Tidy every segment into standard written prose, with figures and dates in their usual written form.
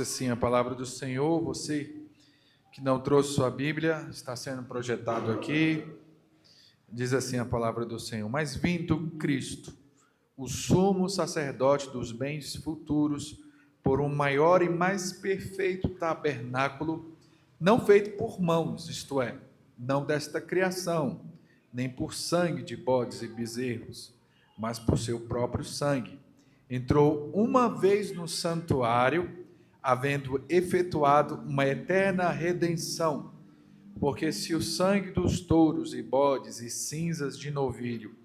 assim a palavra do Senhor. Você que não trouxe sua Bíblia, está sendo projetado aqui. Diz assim a palavra do Senhor: mas vindo Cristo, o sumo sacerdote dos bens futuros, por um maior e mais perfeito tabernáculo, não feito por mãos, isto é, não desta criação, nem por sangue de bodes e bezerros, mas por seu próprio sangue, entrou uma vez no santuário, havendo efetuado uma eterna redenção. Porque se o sangue dos touros e bodes e cinzas de novilho,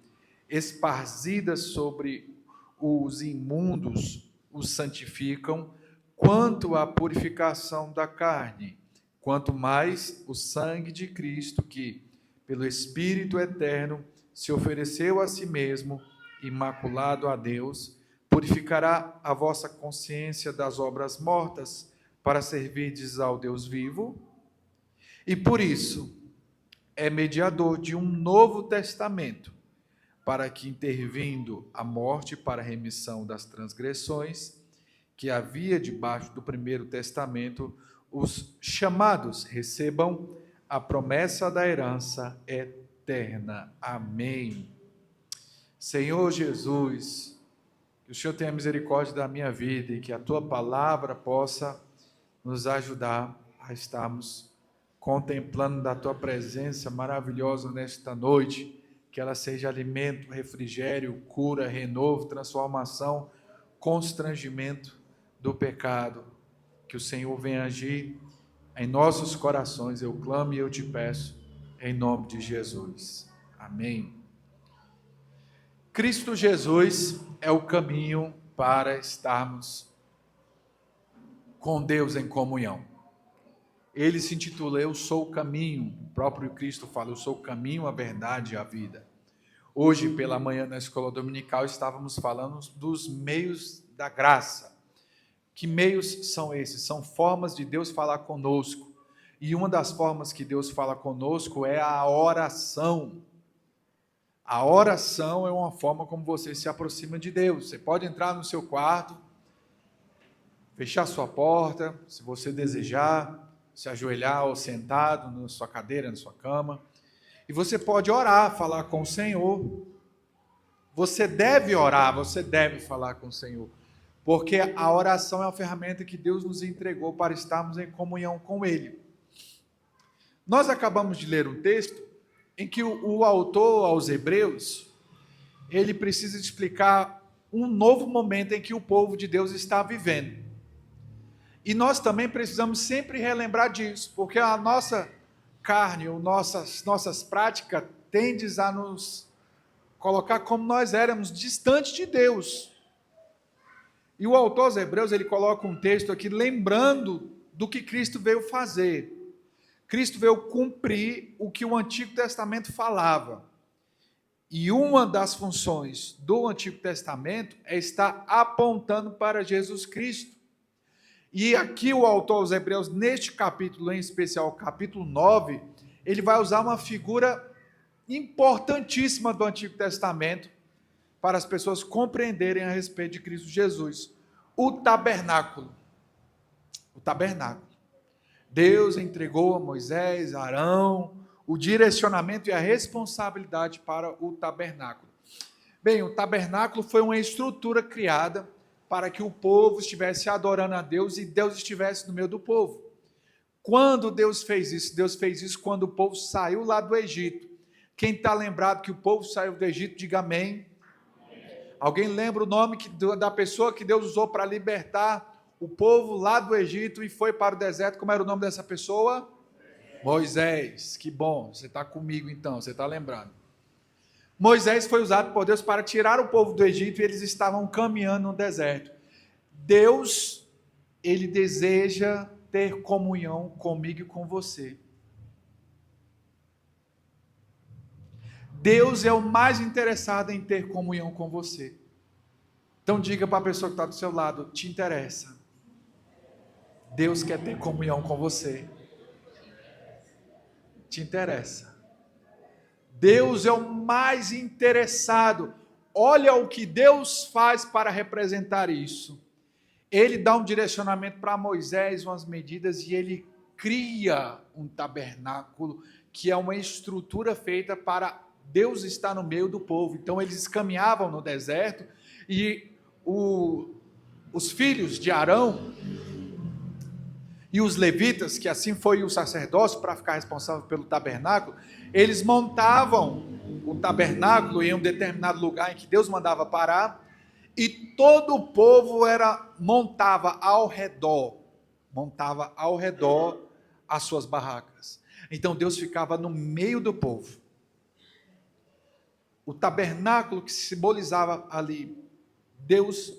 esparzidas sobre os imundos, os santificam, quanto à purificação da carne, quanto mais o sangue de Cristo, que, pelo Espírito eterno, se ofereceu a si mesmo, imaculado a Deus, purificará a vossa consciência das obras mortas, para servirdes ao Deus vivo. E por isso é mediador de um novo testamento, para que, intervindo a morte para a remissão das transgressões que havia debaixo do primeiro testamento, os chamados recebam a promessa da herança eterna. Amém. Senhor Jesus, que o Senhor tenha misericórdia da minha vida e que a Tua palavra possa nos ajudar a estarmos contemplando da Tua presença maravilhosa nesta noite, que ela seja alimento, refrigério, cura, renovo, transformação, constrangimento do pecado. Que o Senhor venha agir em nossos corações, eu clamo e eu te peço, em nome de Jesus. Amém. Cristo Jesus é o caminho para estarmos com Deus em comunhão. Ele se intitula Eu Sou o Caminho. O próprio Cristo fala: Eu sou o caminho, a verdade e a vida. Hoje, pela manhã, na escola dominical, estávamos falando dos meios da graça. Que meios são esses? São formas de Deus falar conosco. E uma das formas que Deus fala conosco é a oração. A oração é uma forma como você se aproxima de Deus. Você pode entrar no seu quarto, fechar sua porta, se você desejar, se ajoelhar ou sentado na sua cadeira, na sua cama, e você pode orar, falar com o Senhor. Você deve orar, você deve falar com o Senhor, porque a oração é uma ferramenta que Deus nos entregou para estarmos em comunhão com Ele. Nós acabamos de ler um texto em que o autor aos Hebreus, ele precisa explicar um novo momento em que o povo de Deus está vivendo. E nós também precisamos sempre relembrar disso, porque a nossa carne, nossas práticas tendem a nos colocar como nós éramos, distante de Deus. E o autor aos Hebreus, ele coloca um texto aqui, lembrando do que Cristo veio fazer. Cristo veio cumprir o que o Antigo Testamento falava. E uma das funções do Antigo Testamento é estar apontando para Jesus Cristo. E aqui o autor aos Hebreus, neste capítulo em especial, capítulo 9, ele vai usar uma figura importantíssima do Antigo Testamento para as pessoas compreenderem a respeito de Cristo Jesus. O tabernáculo. O tabernáculo. Deus entregou a Moisés, a Arão, o direcionamento e a responsabilidade para o tabernáculo. Bem, o tabernáculo foi uma estrutura criada para que o povo estivesse adorando a Deus e Deus estivesse no meio do povo. Quando Deus fez isso? Deus fez isso quando o povo saiu lá do Egito. Quem está lembrado que o povo saiu do Egito, diga amém. Alguém lembra o nome da pessoa que Deus usou para libertar o povo lá do Egito e foi para o deserto? Como era o nome dessa pessoa? Moisés. Que bom, você está comigo então, você está lembrando. Moisés foi usado por Deus para tirar o povo do Egito e eles estavam caminhando no deserto. Deus, Ele deseja ter comunhão comigo e com você. Deus é o mais interessado em ter comunhão com você. Então diga para a pessoa que está do seu lado: te interessa. Deus quer ter comunhão com você. Te interessa. Deus é o mais interessado. Olha o que Deus faz para representar isso. ele dá um direcionamento para Moisés, umas medidas, e ele cria um tabernáculo, que é uma estrutura feita para Deus estar no meio do povo. Então eles caminhavam no deserto, e os filhos de Arão e os levitas, que assim foi o sacerdócio para ficar responsável pelo tabernáculo, eles montavam o tabernáculo em um determinado lugar em que Deus mandava parar, e todo o povo montava ao redor as suas barracas. Então Deus ficava no meio do povo. O tabernáculo que simbolizava ali, Deus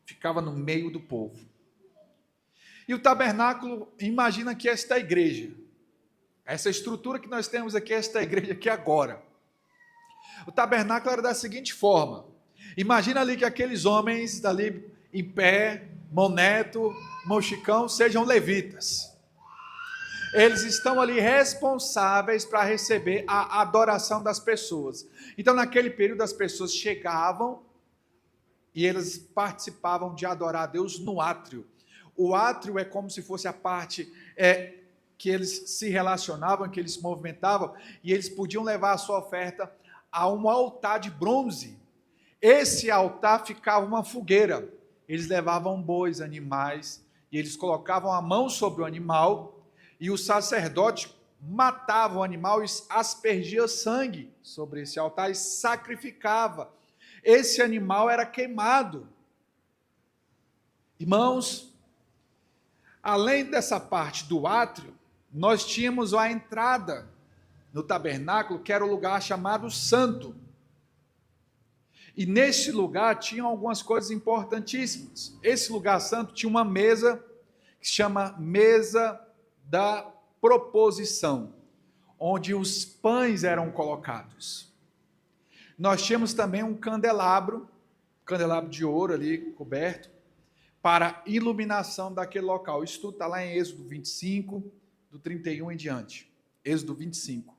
ficava no meio do povo. E o tabernáculo, imagina que esta é a igreja. Essa estrutura que nós temos aqui, esta igreja aqui agora. O tabernáculo era da seguinte forma. Imagina ali que aqueles homens ali em pé, Mão Neto, Mão Chicão, sejam levitas. Eles estão ali responsáveis para receber a adoração das pessoas. Então, naquele período, as pessoas chegavam e eles participavam de adorar a Deus no átrio. O átrio é como se fosse a parte que eles se relacionavam, que eles se movimentavam, e eles podiam levar a sua oferta a um altar de bronze. Esse altar ficava uma fogueira. Eles levavam bois, animais, e eles colocavam a mão sobre o animal, e o sacerdote matava o animal e aspergia sangue sobre esse altar e sacrificava. Esse animal era queimado. Irmãos, além dessa parte do átrio, nós tínhamos a entrada no tabernáculo, que era o lugar chamado Santo. E nesse lugar tinham algumas coisas importantíssimas. Esse lugar santo tinha uma mesa que se chama Mesa da Proposição, onde os pães eram colocados. Nós tínhamos também um candelabro de ouro ali coberto, para iluminação daquele local. Isso tudo está lá em Êxodo 25, do 31 em diante. Êxodo 25.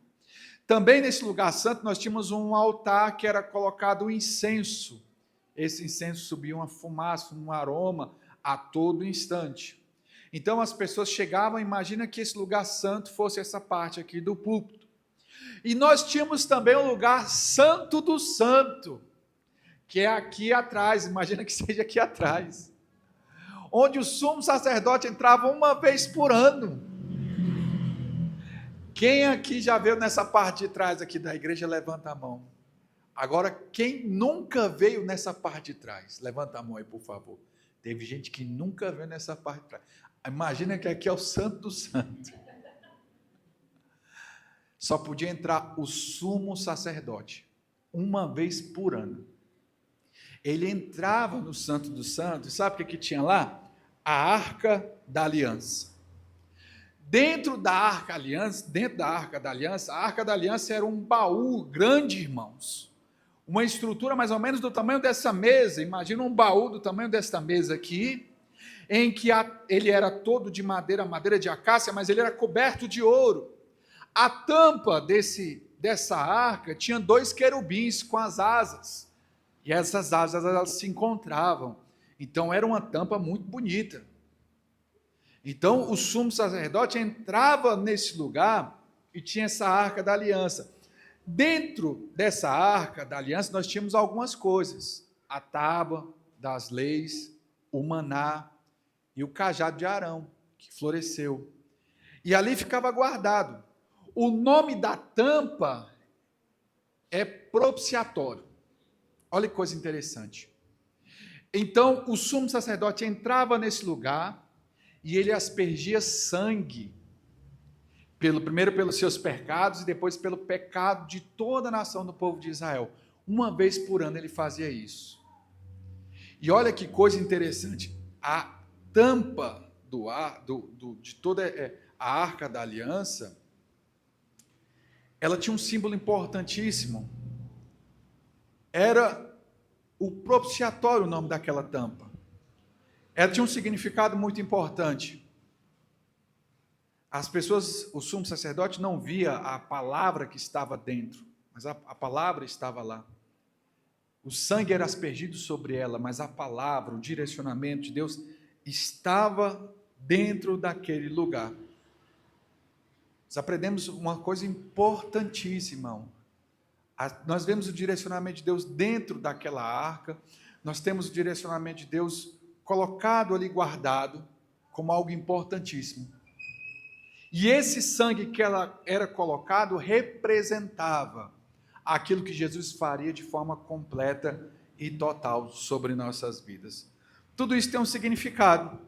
Também nesse lugar santo nós tínhamos um altar que era colocado um incenso. Esse incenso subia uma fumaça, um aroma a todo instante. Então as pessoas chegavam, imagina que esse lugar santo fosse essa parte aqui do púlpito. E nós tínhamos também um lugar santo do santo, que é aqui atrás, imagina que seja aqui atrás, onde o sumo sacerdote entrava uma vez por ano. Quem aqui já veio nessa parte de trás aqui da igreja, levanta a mão. Agora, quem nunca veio nessa parte de trás, levanta a mão aí, por favor. Teve gente que nunca veio nessa parte de trás. Imagina que aqui é o santo do santo. Só podia entrar o sumo sacerdote uma vez por ano. Ele entrava no Santo dos Santos, e sabe o que tinha lá? A Arca da Aliança. Dentro da Arca da Aliança, a Arca da Aliança era um baú grande, irmãos. Uma estrutura mais ou menos do tamanho dessa mesa. Imagina um baú do tamanho desta mesa aqui, em que ele era todo de madeira de acácia, mas ele era coberto de ouro. A tampa dessa arca tinha 2 querubins com as asas. E essas asas, elas se encontravam. Então, era uma tampa muito bonita. Então, o sumo sacerdote entrava nesse lugar e tinha essa arca da aliança. Dentro dessa arca da aliança, nós tínhamos algumas coisas. A tábua das leis, o maná e o cajado de Arão, que floresceu. E ali ficava guardado. O nome da tampa é propiciatório. Olha que coisa interessante. Então, o sumo sacerdote entrava nesse lugar e ele aspergia sangue, primeiro pelos seus pecados e depois pelo pecado de toda a nação do povo de Israel. Uma vez por ano ele fazia isso. E olha que coisa interessante, a tampa de toda a Arca da Aliança, ela tinha um símbolo importantíssimo. Era o propiciatório, o nome daquela tampa. Ela tinha um significado muito importante. As pessoas, o sumo sacerdote não via a palavra que estava dentro, mas a palavra estava lá. O sangue era aspergido sobre ela, mas a palavra, o direcionamento de Deus estava dentro daquele lugar. Nós aprendemos uma coisa importantíssima, irmão. Nós vemos o direcionamento de Deus dentro daquela arca, nós temos o direcionamento de Deus colocado ali, guardado, como algo importantíssimo. E esse sangue que ela era colocado representava aquilo que Jesus faria de forma completa e total sobre nossas vidas. Tudo isso tem um significado.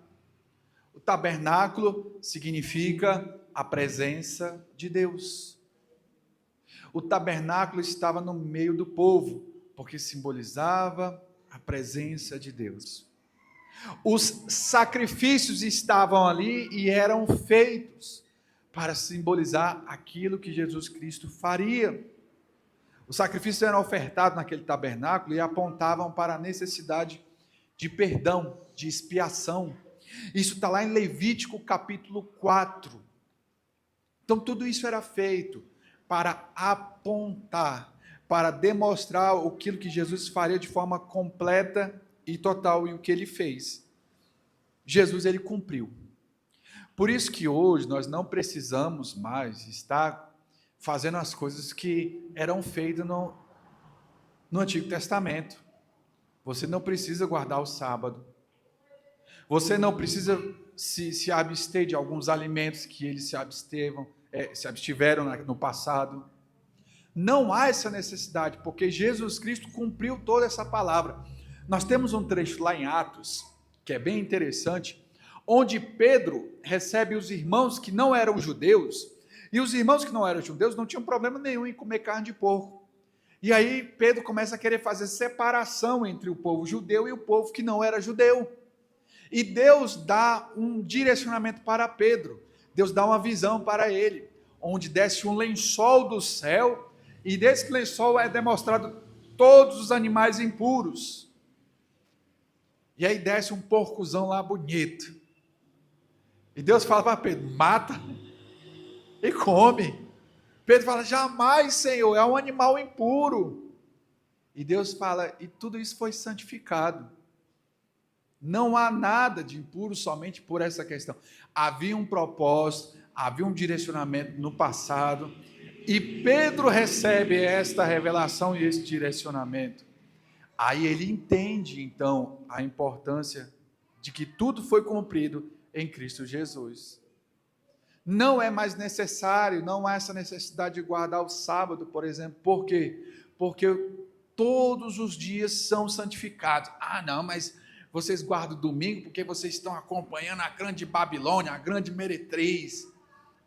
O tabernáculo significa a presença de Deus. O tabernáculo estava no meio do povo, porque simbolizava a presença de Deus. Os sacrifícios estavam ali e eram feitos para simbolizar aquilo que Jesus Cristo faria. Os sacrifícios eram ofertados naquele tabernáculo e apontavam para a necessidade de perdão, de expiação. Isso está lá em Levítico capítulo 4. Então tudo isso era feito para apontar, para demonstrar aquilo que Jesus faria de forma completa e total, e o que ele fez. Jesus, ele cumpriu. Por isso que hoje nós não precisamos mais estar fazendo as coisas que eram feitas no Antigo Testamento. Você não precisa guardar o sábado. Você não precisa se abster de alguns alimentos que eles se abstiveram no passado. Não há essa necessidade, porque Jesus Cristo cumpriu toda essa palavra. Nós temos um trecho lá em Atos, que é bem interessante, onde Pedro recebe os irmãos que não eram judeus, e os irmãos que não eram judeus não tinham problema nenhum em comer carne de porco. E aí Pedro começa a querer fazer separação entre o povo judeu e o povo que não era judeu. E Deus dá um direcionamento para Pedro, Deus dá uma visão para ele, onde desce um lençol do céu, e desse lençol é demonstrado todos os animais impuros. E aí desce um porcozão lá bonito. E Deus fala para Pedro, mata e come. Pedro fala, jamais, Senhor, é um animal impuro. E Deus fala, e tudo isso foi santificado. Não há nada de impuro somente por essa questão. Havia um propósito, havia um direcionamento no passado, e Pedro recebe esta revelação e esse direcionamento. Aí ele entende, então, a importância de que tudo foi cumprido em Cristo Jesus. Não é mais necessário, não há essa necessidade de guardar o sábado, por exemplo. Por quê? Porque todos os dias são santificados. Ah, não, mas vocês guardam o domingo porque vocês estão acompanhando a grande Babilônia, a grande meretriz,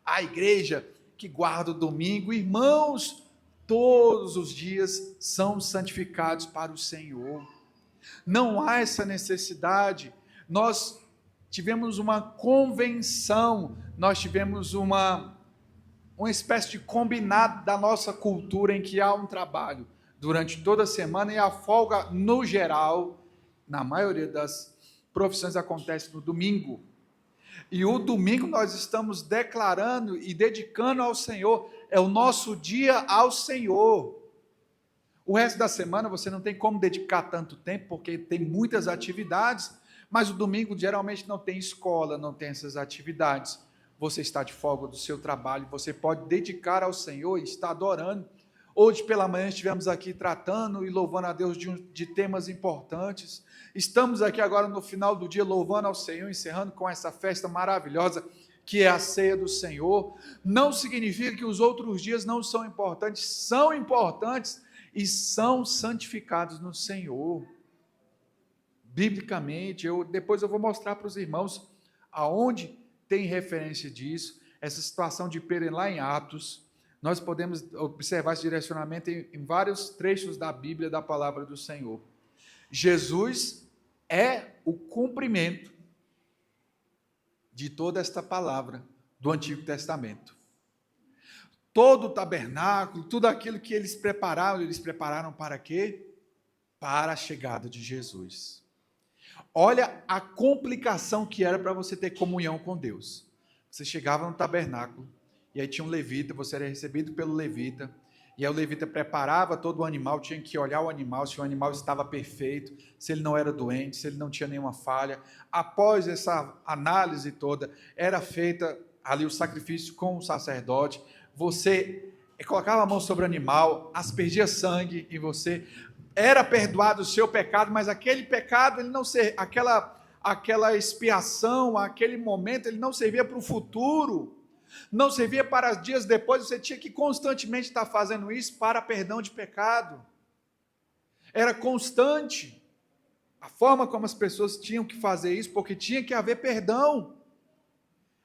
a igreja que guarda o domingo. Irmãos, todos os dias são santificados para o Senhor. Não há essa necessidade. Nós tivemos uma convenção, nós tivemos uma espécie de combinado da nossa cultura em que há um trabalho durante toda a semana e a folga, no geral, na maioria das profissões, acontece no domingo. E o domingo nós estamos declarando e dedicando ao Senhor, é o nosso dia ao Senhor. O resto da semana você não tem como dedicar tanto tempo, porque tem muitas atividades, mas o domingo geralmente não tem escola, não tem essas atividades. Você está de folga do seu trabalho, você pode dedicar ao Senhor e estar adorando. Hoje pela manhã estivemos aqui tratando e louvando a Deus de temas importantes. Estamos aqui agora no final do dia louvando ao Senhor, encerrando com essa festa maravilhosa que é a ceia do Senhor. Não significa que os outros dias não são importantes e são santificados no Senhor. Biblicamente, depois eu vou mostrar para os irmãos aonde tem referência disso, essa situação de Pedro lá em Atos. Nós podemos observar esse direcionamento em vários trechos da Bíblia, da palavra do Senhor. Jesus é o cumprimento de toda esta palavra do Antigo Testamento. Todo o tabernáculo, tudo aquilo que eles prepararam para quê? Para a chegada de Jesus. Olha a complicação que era para você ter comunhão com Deus. Você chegava no tabernáculo, e aí tinha um levita, você era recebido pelo levita, E aí o levita preparava todo o animal, tinha que olhar o animal, se o animal estava perfeito, se ele não era doente, se ele não tinha nenhuma falha. Após essa análise toda, era feita ali o sacrifício com o sacerdote. Você colocava a mão sobre o animal, aspergia sangue em você, era perdoado o seu pecado, mas aquele pecado, ele não aquela expiação, aquele momento, ele não servia para o futuro. Não servia para dias depois, você tinha que constantemente estar fazendo isso para perdão de pecado. Era constante a forma como as pessoas tinham que fazer isso, porque tinha que haver perdão.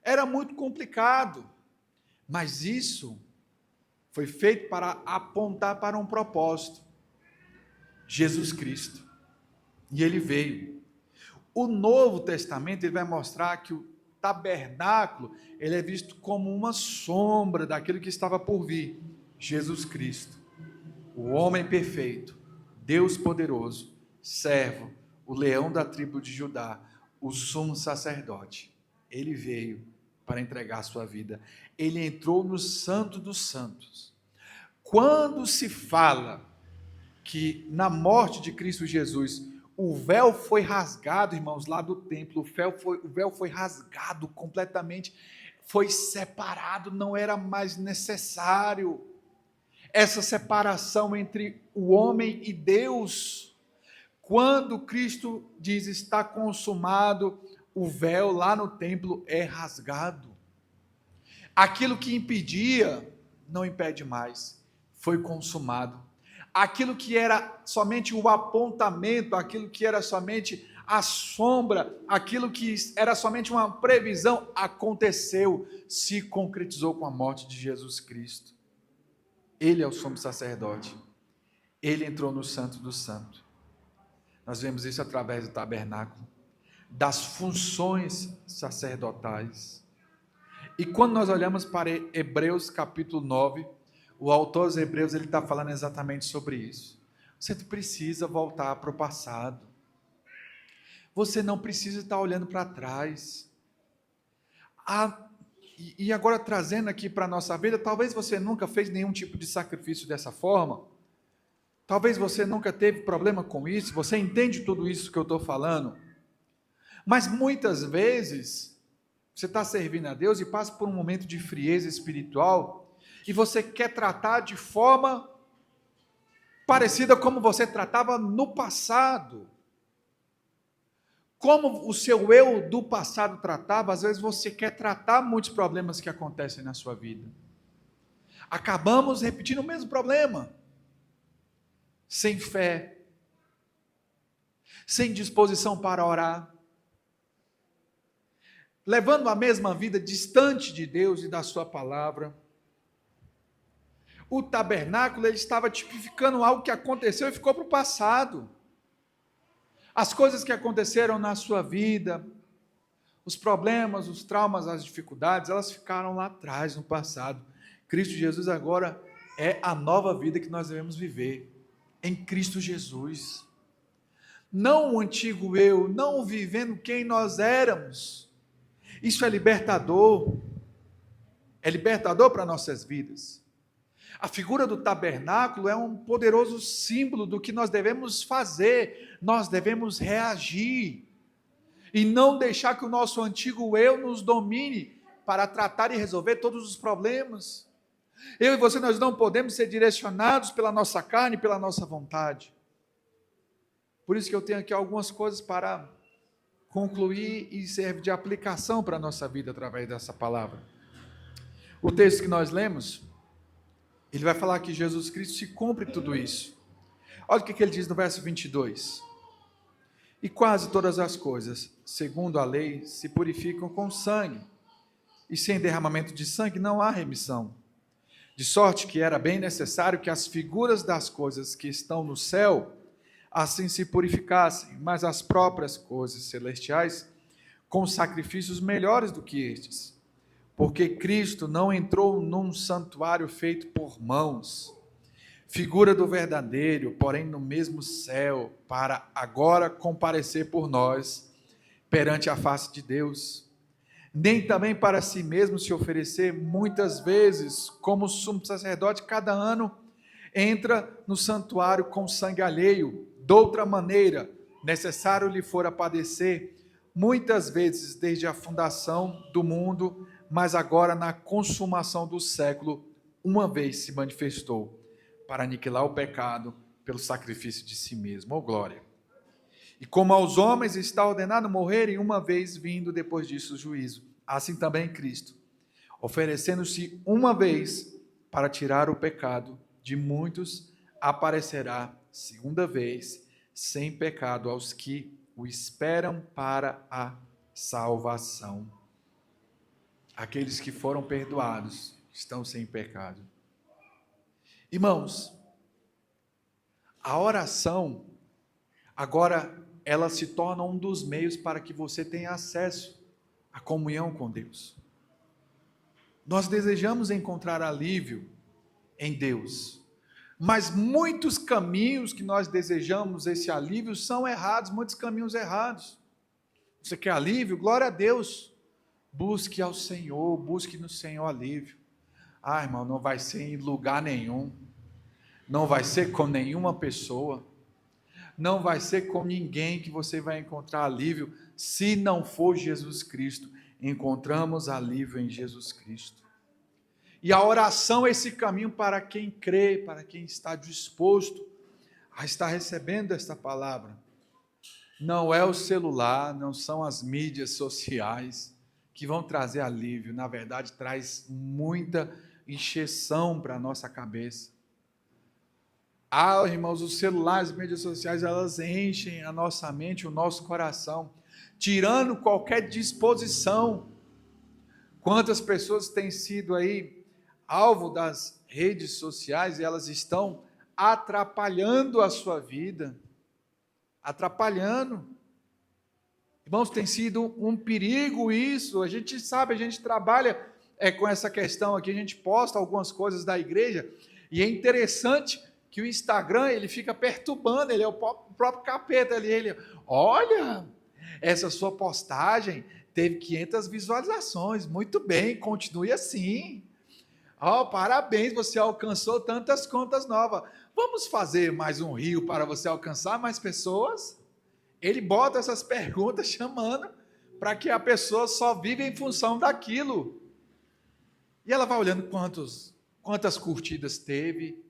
Era muito complicado, mas isso foi feito para apontar para um propósito: Jesus Cristo. E ele veio. O Novo Testamento ele vai mostrar que o tabernáculo, ele é visto como uma sombra daquilo que estava por vir, Jesus Cristo, o homem perfeito, Deus poderoso, servo, o leão da tribo de Judá, o sumo sacerdote. Ele veio para entregar a sua vida. Ele entrou no Santo dos Santos. Quando se fala que na morte de Cristo Jesus o véu foi rasgado, irmãos, lá do templo, o véu foi rasgado completamente, foi separado, não era mais necessário essa separação entre o homem e Deus. Quando Cristo diz está consumado, o véu lá no templo é rasgado. Aquilo que impedia, não impede mais, foi consumado. Aquilo que era somente o apontamento, aquilo que era somente a sombra, aquilo que era somente uma previsão, aconteceu, se concretizou com a morte de Jesus Cristo. Ele é o sumo sacerdote. Ele entrou no Santo do Santo. Nós vemos isso através do tabernáculo, das funções sacerdotais. E quando nós olhamos para Hebreus capítulo 9, o autor dos Hebreus ele está falando exatamente sobre isso. Você precisa voltar para o passado. Você não precisa estar olhando para trás. E agora trazendo aqui para a nossa vida, talvez você nunca fez nenhum tipo de sacrifício dessa forma. Talvez você nunca teve problema com isso. Você entende tudo isso que eu estou falando. Mas muitas vezes, você está servindo a Deus e passa por um momento de frieza espiritual, e você quer tratar de forma parecida como você tratava no passado. Como o seu eu do passado tratava, às vezes você quer tratar muitos problemas que acontecem na sua vida. Acabamos repetindo o mesmo problema. Sem fé, sem disposição para orar, levando a mesma vida distante de Deus e da sua palavra. O tabernáculo ele estava tipificando algo que aconteceu e ficou para o passado. As coisas que aconteceram na sua vida, os problemas, os traumas, as dificuldades, elas ficaram lá atrás, no passado. Cristo Jesus agora é a nova vida que nós devemos viver, em Cristo Jesus. Não o antigo eu, não vivendo quem nós éramos. Isso é libertador para nossas vidas. A figura do tabernáculo é um poderoso símbolo do que nós devemos fazer, nós devemos reagir, e não deixar que o nosso antigo eu nos domine, para tratar e resolver todos os problemas. Eu e você, nós não podemos ser direcionados pela nossa carne, pela nossa vontade. Por isso que eu tenho aqui algumas coisas para concluir e serve de aplicação para a nossa vida através dessa palavra. O texto que nós lemos, ele vai falar que Jesus Cristo se cumpre tudo isso. Olha o que ele diz no verso 22. E quase todas as coisas, segundo a lei, se purificam com sangue, e sem derramamento de sangue não há remissão. De sorte que era bem necessário que as figuras das coisas que estão no céu assim se purificassem, mas as próprias coisas celestiais com sacrifícios melhores do que estes. Porque Cristo não entrou num santuário feito por mãos, figura do verdadeiro, porém no mesmo céu, para agora comparecer por nós perante a face de Deus. Nem também para si mesmo se oferecer muitas vezes, como sumo sacerdote cada ano, entra no santuário com sangue alheio, doutra maneira, necessário lhe fora padecer, muitas vezes desde a fundação do mundo, mas agora na consumação do século, uma vez se manifestou, para aniquilar o pecado pelo sacrifício de si mesmo. Oh, glória! E como aos homens está ordenado morrerem, uma vez vindo depois disso o juízo, assim também Cristo, oferecendo-se uma vez para tirar o pecado de muitos, aparecerá segunda vez, sem pecado, aos que o esperam para a salvação. Aqueles que foram perdoados estão sem pecado. Irmãos, a oração, agora, ela se torna um dos meios para que você tenha acesso à comunhão com Deus. Nós desejamos encontrar alívio em Deus, mas muitos caminhos que nós desejamos esse alívio são errados, muitos caminhos errados. Você quer alívio? Glória a Deus. Busque ao Senhor, busque no Senhor alívio. Ah, irmão, não vai ser em lugar nenhum, não vai ser com nenhuma pessoa, não vai ser com ninguém que você vai encontrar alívio, se não for Jesus Cristo. Encontramos alívio em Jesus Cristo. E a oração é esse caminho para quem crê, para quem está disposto a estar recebendo esta palavra. Não é o celular, não são as mídias sociais que vão trazer alívio, na verdade traz muita encheção para a nossa cabeça. Ah, irmãos, os celulares, as mídias sociais, elas enchem a nossa mente, o nosso coração, tirando qualquer disposição. Quantas pessoas têm sido aí alvo das redes sociais e elas estão atrapalhando a sua vida, atrapalhando. Irmãos, tem sido um perigo isso, a gente sabe, a gente trabalha com essa questão aqui, a gente posta algumas coisas da igreja, e é interessante que o Instagram, ele fica perturbando, ele é o próprio capeta ali, ele, olha, essa sua postagem teve 500 visualizações, muito bem, continue assim, parabéns, você alcançou tantas contas novas, vamos fazer mais um rio para você alcançar mais pessoas? Ele bota essas perguntas chamando para que a pessoa só vive em função daquilo, e ela vai olhando quantas curtidas teve,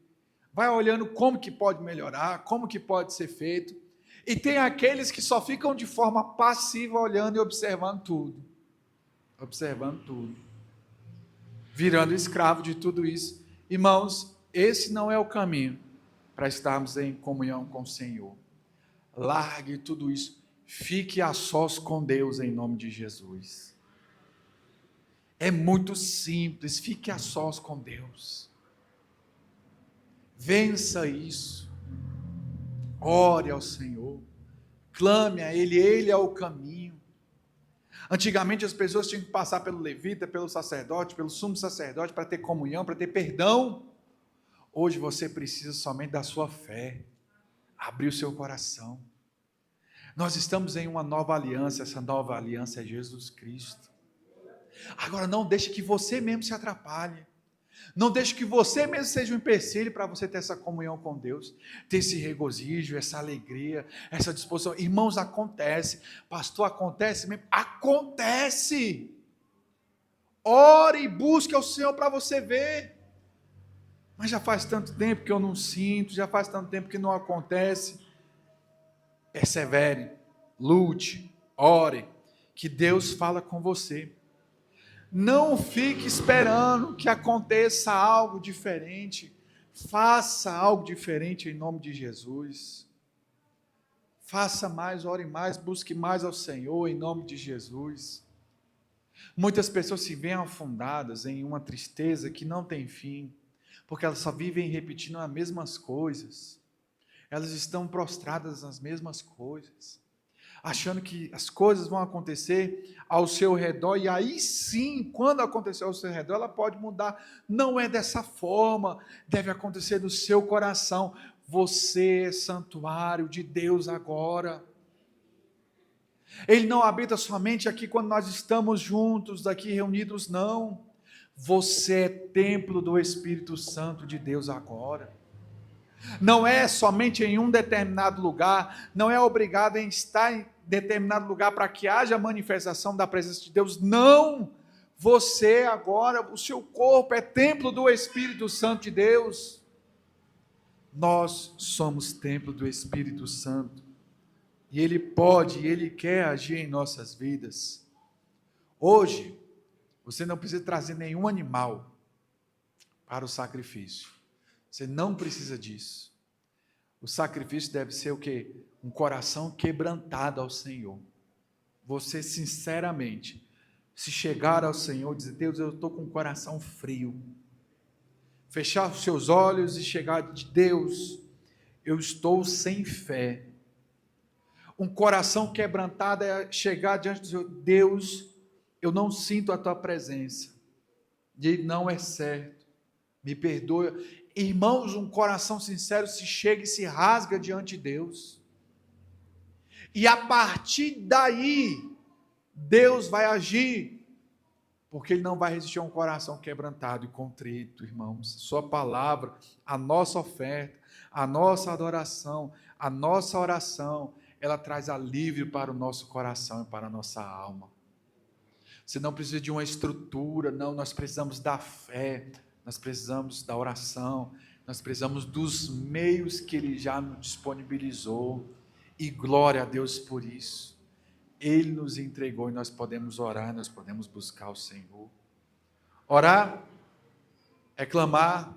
vai olhando como que pode melhorar, como que pode ser feito, e tem aqueles que só ficam de forma passiva olhando e observando tudo, virando escravo de tudo isso. Irmãos, esse não é o caminho para estarmos em comunhão com o Senhor. Largue tudo isso, fique a sós com Deus em nome de Jesus. É muito simples, fique a sós com Deus. Vença isso, ore ao Senhor, clame a Ele é o caminho. Antigamente as pessoas tinham que passar pelo levita, pelo sacerdote, pelo sumo sacerdote para ter comunhão, para ter perdão. Hoje você precisa somente da sua fé, abrir o seu coração. Nós estamos em uma nova aliança, essa nova aliança é Jesus Cristo. Agora não deixe que você mesmo se atrapalhe. Não deixe que você mesmo seja um empecilho para você ter essa comunhão com Deus, ter esse regozijo, essa alegria, essa disposição. Irmãos, acontece. Pastor, acontece mesmo? Acontece. Ore e busque ao Senhor para você ver. Mas já faz tanto tempo que eu não sinto, já faz tanto tempo que não acontece. Persevere, lute, ore, que Deus fala com você. Não fique esperando que aconteça algo diferente. Faça algo diferente em nome de Jesus. Faça mais, ore mais, busque mais ao Senhor em nome de Jesus. Muitas pessoas se veem afundadas em uma tristeza que não tem fim, porque elas só vivem repetindo as mesmas coisas. Elas estão prostradas nas mesmas coisas, achando que as coisas vão acontecer ao seu redor, e aí sim, quando acontecer ao seu redor, ela pode mudar. Não é dessa forma, deve acontecer no seu coração. Você é santuário de Deus agora. Ele não habita somente aqui quando nós estamos juntos, aqui reunidos, não. Você é templo do Espírito Santo de Deus agora. Não é somente em um determinado lugar, não é obrigado em estar em determinado lugar para que haja manifestação da presença de Deus. Não! Você agora, o seu corpo é templo do Espírito Santo de Deus. Nós somos templo do Espírito Santo. E Ele pode, e Ele quer agir em nossas vidas. Hoje, você não precisa trazer nenhum animal para o sacrifício. Você não precisa disso. O sacrifício deve ser o quê? Um coração quebrantado ao Senhor. Você sinceramente, se chegar ao Senhor e dizer: Deus, eu estou com o coração frio. Fechar os seus olhos e chegar de Deus, eu estou sem fé. Um coração quebrantado é chegar diante do Senhor: Deus, eu não sinto a tua presença. E não é certo. Me perdoe. Irmãos, um coração sincero se chega e se rasga diante de Deus. E a partir daí, Deus vai agir. Porque Ele não vai resistir a um coração quebrantado e contrito, irmãos. Sua palavra, a nossa oferta, a nossa adoração, a nossa oração, ela traz alívio para o nosso coração e para a nossa alma. Você não precisa de uma estrutura, não, nós precisamos da fé, nós precisamos da oração, nós precisamos dos meios que Ele já nos disponibilizou, e glória a Deus por isso. Ele nos entregou e nós podemos orar, nós podemos buscar o Senhor. Orar é clamar,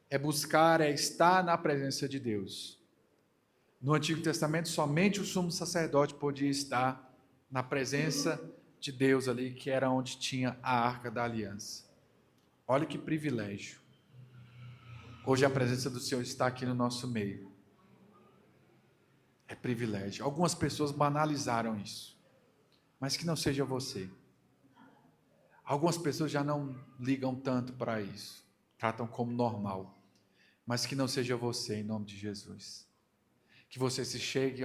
é buscar, é estar na presença de Deus. No Antigo Testamento, somente o sumo sacerdote podia estar na presença de Deus ali, que era onde tinha a Arca da Aliança. Olha que privilégio. Hoje a presença do Senhor está aqui no nosso meio. É privilégio. Algumas pessoas banalizaram isso, mas que não seja você. Algumas pessoas já não ligam tanto para isso, tratam como normal, mas que não seja você, em nome de Jesus. Que você se chegue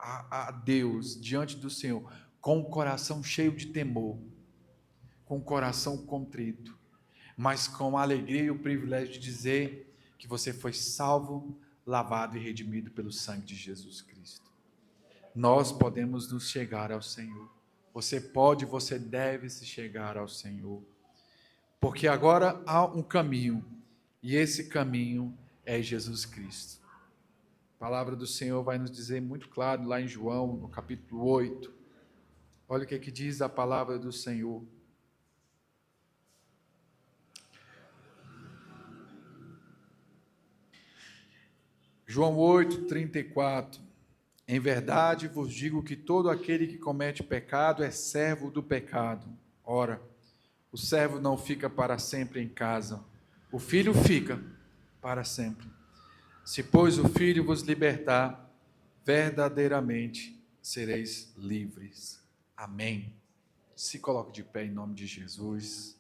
a Deus, diante do Senhor, com o coração cheio de temor, com o coração contrito, mas com a alegria e o privilégio de dizer que você foi salvo, lavado e redimido pelo sangue de Jesus Cristo. Nós podemos nos chegar ao Senhor. Você pode, você deve se chegar ao Senhor. Porque agora há um caminho, e esse caminho é Jesus Cristo. A palavra do Senhor vai nos dizer muito claro lá em João, no capítulo 8. Olha o que diz a palavra do Senhor. João 8, 34. Em verdade vos digo que todo aquele que comete pecado é servo do pecado. Ora, o servo não fica para sempre em casa, o filho fica para sempre. Se, pois, o filho vos libertar, verdadeiramente sereis livres. Amém. Se coloque de pé em nome de Jesus.